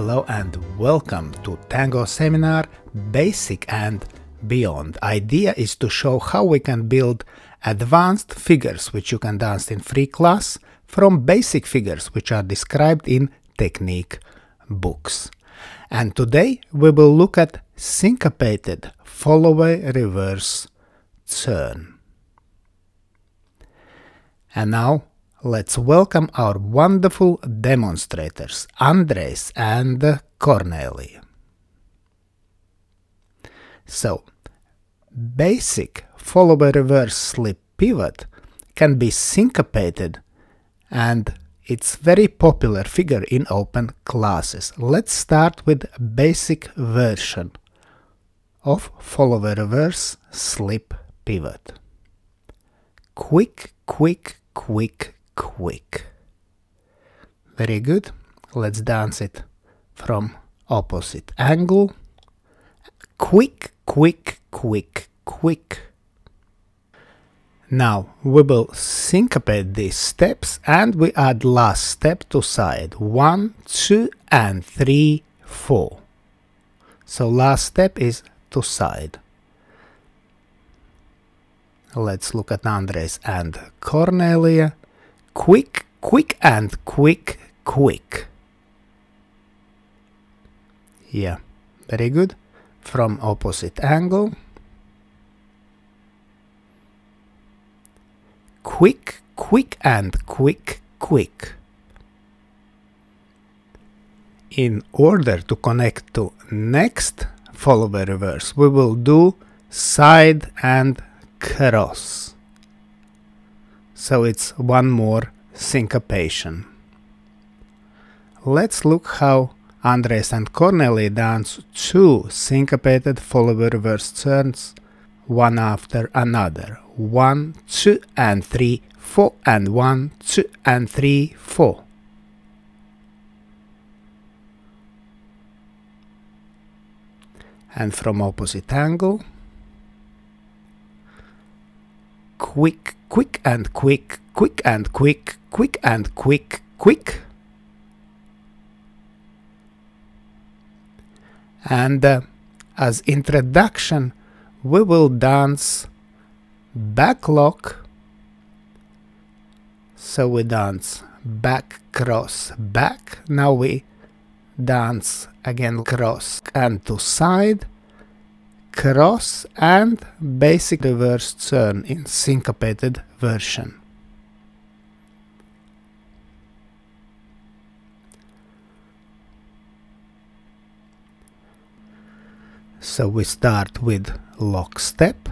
Hello and welcome to Tango Seminar Basic and Beyond. Idea is to show how we can build advanced figures which you can dance in free class from basic figures which are described in technique books. And today we will look at Syncopated Fallaway reverse turn. And now let's welcome our wonderful demonstrators, Andrejs and Kornelija. So, basic fallaway reverse slip pivot can be syncopated, and it's very popular figure in open classes. Let's start with basic version of fallaway reverse slip pivot. Quick, quick, quick, quick. Very good. Let's dance it from opposite angle. Quick, quick, quick, quick. Now we will syncopate these steps and we add last step to side. 1, 2 and 3, 4. So last step is to side. Let's look at Andrejs and Kornelija. Quick, quick and quick, quick. Yeah, very good. From opposite angle. Quick, quick and quick, quick. In order to connect to next fallaway reverse, we will do side and cross. So it's one more syncopation. Let's look how Andrejs and Kornelija dance two syncopated fallaway reverse turns, one after another. 1, 2 and 3, 4 and 1, 2 and 3, 4. And from opposite angle. Quick, quick and quick, quick and quick, quick and quick, quick. And as introduction, we will dance back lock. So we dance back, cross, back. Now we dance again cross and to side. Cross and basic reverse turn in syncopated version. So we start with lock step,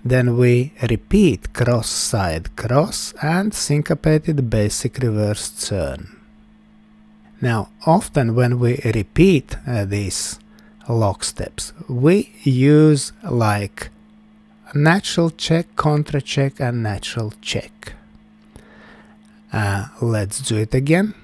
then we repeat cross side cross and syncopated basic reverse turn. Now often when we repeat these lock steps, we use like natural check, contra check and natural check. Let's do it again.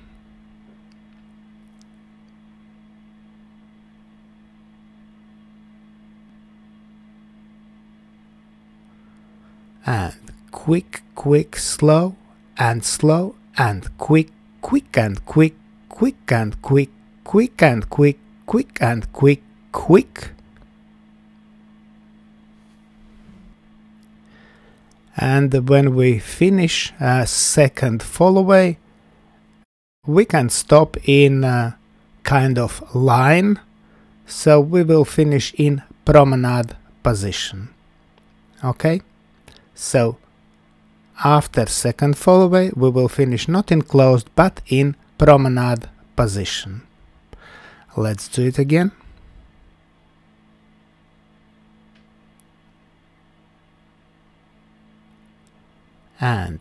And quick, quick, slow and slow and quick, quick and quick, quick and quick, quick and quick, quick and quick, quick. And when we finish a second fallaway, we can stop in a kind of line, so we will finish in promenade position. Okay? So after second fallaway we will finish not in closed but in promenade position. Let's do it again. And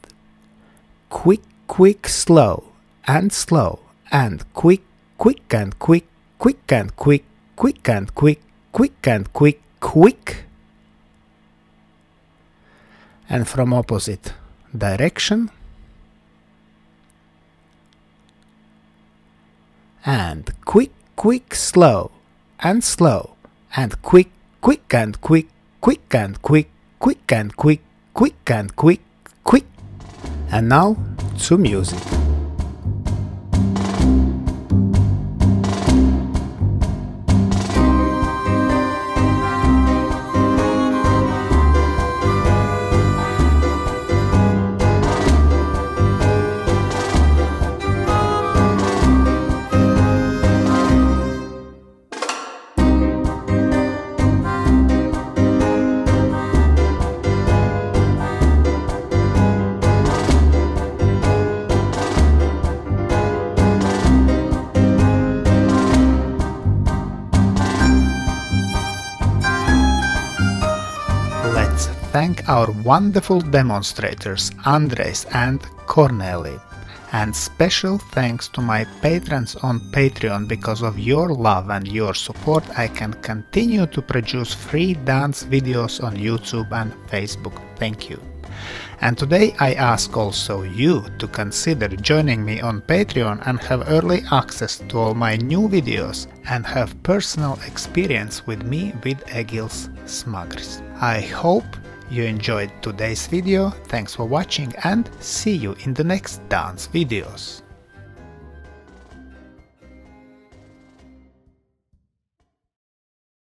quick, quick, slow and slow and quick, quick and quick, quick and quick, quick and quick, quick and quick, quick. And from opposite direction. And quick, quick, slow and slow and quick, quick and quick, quick and quick, quick and quick, quick and quick, quick. And now to music. our wonderful demonstrators Andrejs and Kornelija. And special thanks to my patrons on Patreon. Because of your love and your support, I can continue to produce free dance videos on YouTube and Facebook. Thank you. And today I ask also you to consider joining me on Patreon and have early access to all my new videos and have personal experience with me with Egils Smagris. I hope you enjoyed today's video, thanks for watching and see you in the next dance videos.